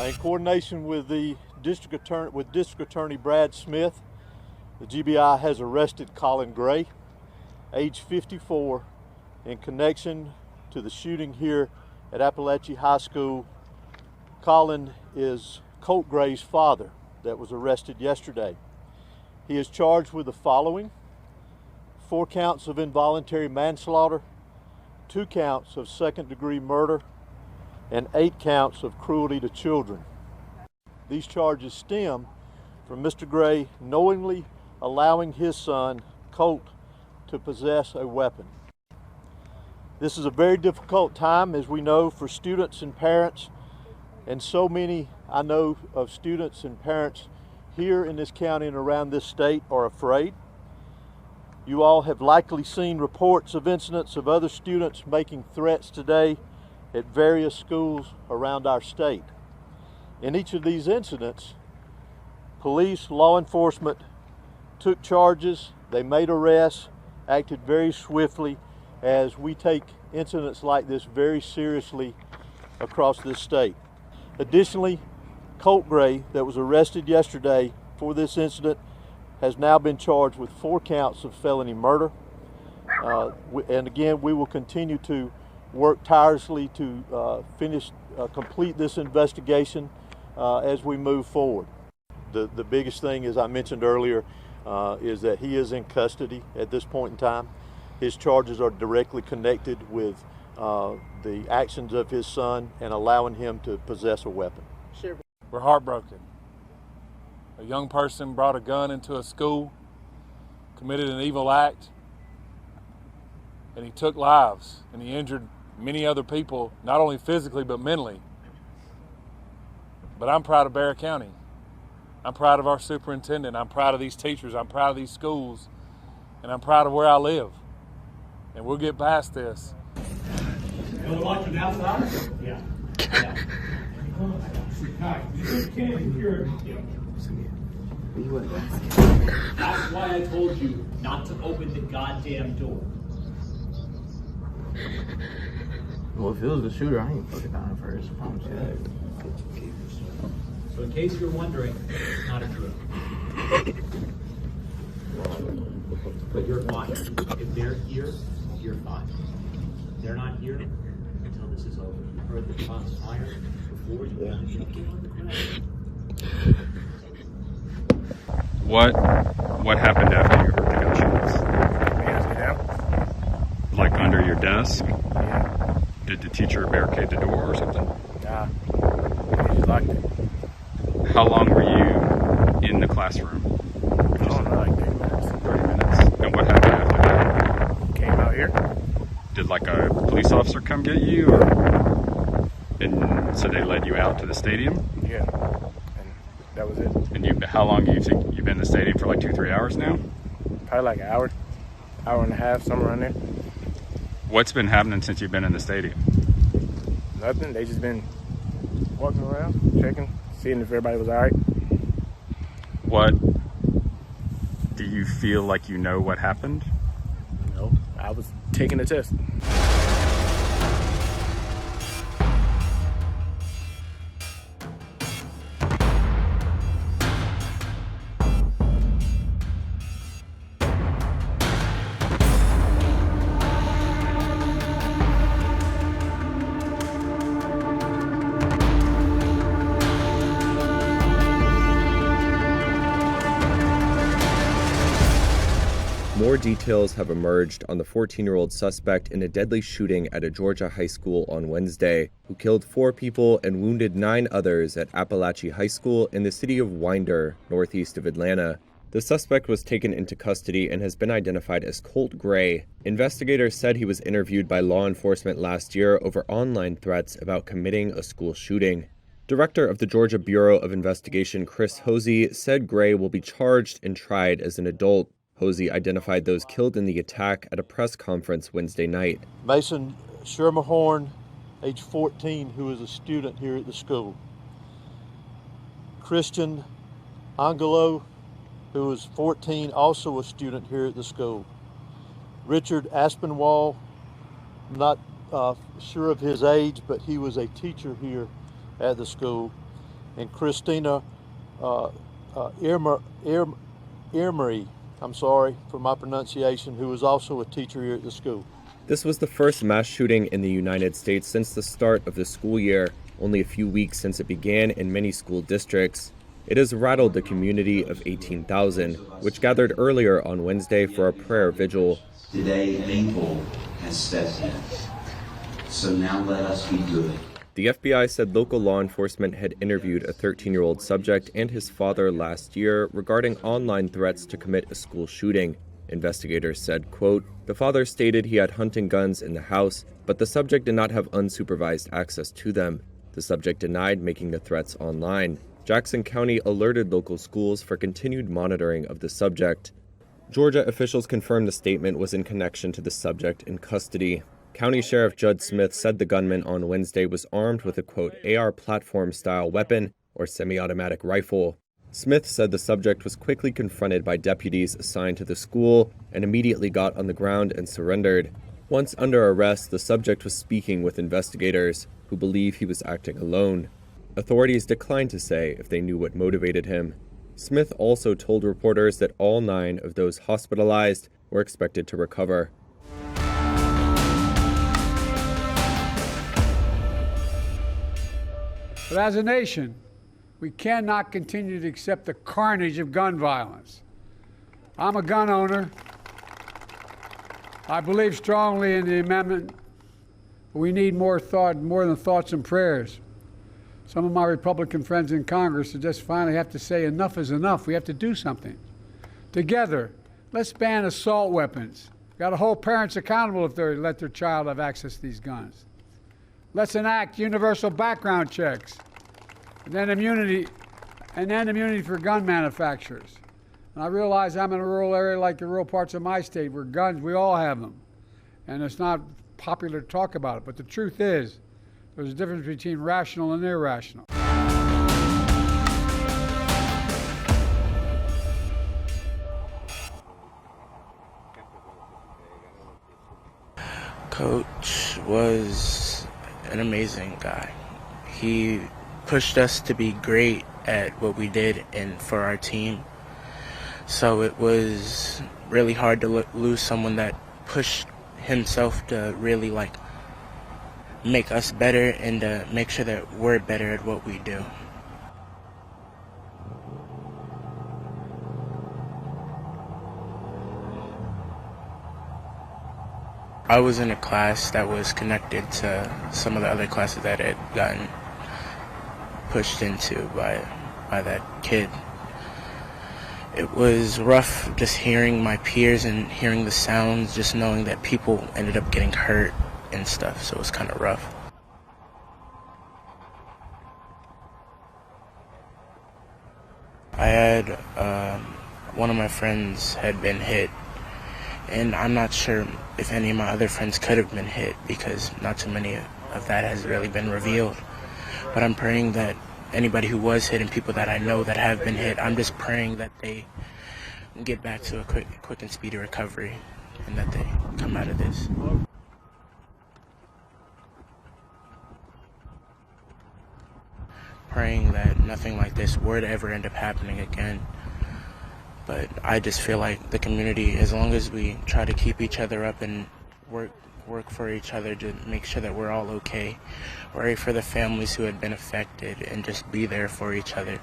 In coordination with the District Attorney Brad Smith, the GBI has arrested Colin Gray, age 54, in connection to the shooting here at Apalachee High School. Colin is Colt Gray's father that was arrested yesterday. He is charged with the following: 4 counts of involuntary manslaughter, 2 counts of second-degree murder, and 8 counts of cruelty to children. These charges stem from Mr. Gray knowingly allowing his son, Colt, to possess a weapon. This is a very difficult time, as we know, for students and parents, and so many I know of students and parents here in this county and around this state are afraid. You all have likely seen reports of incidents of other students making threats today at various schools around our state. In each of these incidents, police, law enforcement took charges, they made arrests, acted very swiftly, as we take incidents like this very seriously across this state. Additionally, Colt Gray, that was arrested yesterday for this incident, has now been charged with 4 counts of felony murder. And again, we will continue to work tirelessly to complete this investigation as we move forward. The biggest thing, as I mentioned earlier, is that he is in custody at this point in time. His charges are directly connected with the actions of his son and allowing him to possess a weapon. We're heartbroken. A young person brought a gun into a school, committed an evil act, and he took lives, and he injured many other people, not only physically but mentally. But I'm proud of Barrett County. I'm proud of our superintendent. I'm proud of these teachers. I'm proud of these schools. And I'm proud of where I live. And we'll get past this. You want to watch it outside? Yeah. That's why I told you not to open the goddamn door. Well, if it was the shooter, I ain't fucking down first. I promise you that. So in case you're wondering, it's not a drill. But you're fine. If they're here, you're fine. If they're not here until this is over. You heard the shots fired before you get on the ground. What happened after you heard the gunshots? Like under your desk? Yeah. Did the teacher barricade the door or something? Nah, he just locked it. How long were you in the classroom? I don't know, like 30 minutes. 30 minutes. And what happened after that? Came out here. Did like a police officer come get you? Or... And so they led you out to the stadium? Yeah, and that was it. And how long do you think you've been in the stadium for, like 2-3 hours now? Probably like an hour and a half, somewhere around there. What's been happening since you've been in the stadium? Nothing. They just been walking around, checking, seeing if everybody was all right. What do you feel like you know what happened? No, I was taking the test. More details have emerged on the 14-year-old suspect in a deadly shooting at a Georgia high school on Wednesday, who killed 4 people and wounded 9 others at Apalachee High School in the city of Winder, northeast of Atlanta. The suspect was taken into custody and has been identified as Colt Gray. Investigators said he was interviewed by law enforcement last year over online threats about committing a school shooting. Director of the Georgia Bureau of Investigation, Chris Hosey, said Gray will be charged and tried as an adult. Hosey identified those killed in the attack at a press conference Wednesday night. Mason Shermahorn, age 14, who is a student here at the school. Christian Angelo, who is 14, also a student here at the school. Richard Aspinwall, not sure of his age, but he was a teacher here at the school. and Christina Irmery, I'm sorry for my pronunciation, who was also a teacher here at the school. This was the first mass shooting in the United States since the start of the school year, only a few weeks since it began in many school districts. It has rattled the community of 18,000, which gathered earlier on Wednesday for a prayer vigil. Today, an angel has stepped in. So now let us be good. The FBI said local law enforcement had interviewed a 13-year-old subject and his father last year regarding online threats to commit a school shooting. Investigators said, quote, "The father stated he had hunting guns in the house, but the subject did not have unsupervised access to them. The subject denied making the threats online. Jackson County alerted local schools for continued monitoring of the subject." Georgia officials confirmed the statement was in connection to the subject in custody. County Sheriff Judd Smith said the gunman on Wednesday was armed with a, quote, AR platform-style weapon or semi-automatic rifle. Smith said the subject was quickly confronted by deputies assigned to the school and immediately got on the ground and surrendered. Once under arrest, the subject was speaking with investigators, who believe he was acting alone. Authorities declined to say if they knew what motivated him. Smith also told reporters that all 9 of those hospitalized were expected to recover. But as a nation, we cannot continue to accept the carnage of gun violence. I'm a gun owner. I believe strongly in the amendment, but we need more than thoughts and prayers. Some of my Republican friends in Congress just finally have to say enough is enough. We have to do something. Together, let's ban assault weapons. We've got to hold parents accountable if they let their child have access to these guns. Let's enact universal background checks, and then immunity for gun manufacturers. And I realize I'm in a rural area like the rural parts of my state where guns, we all have them. And it's not popular to talk about it, but the truth is, there's a difference between rational and irrational. Coach was an amazing guy. He pushed us to be great at what we did and for our team. So it was really hard to lose someone that pushed himself to really make us better and to make sure that we're better at what we do. I was in a class that was connected to some of the other classes that had gotten pushed into by that kid. It was rough just hearing my peers and hearing the sounds, just knowing that people ended up getting hurt and stuff, so it was kind of rough. I had one of my friends had been hit, and I'm not sure if any of my other friends could have been hit because not too many of that has really been revealed. But I'm praying that anybody who was hit and people that I know that have been hit, I'm just praying that they get back to a quick and speedy recovery and that they come out of this. Praying that nothing like this were to ever end up happening again. But I just feel like the community, as long as we try to keep each other up and work for each other to make sure that we're all okay, worry for the families who had been affected, and just be there for each other.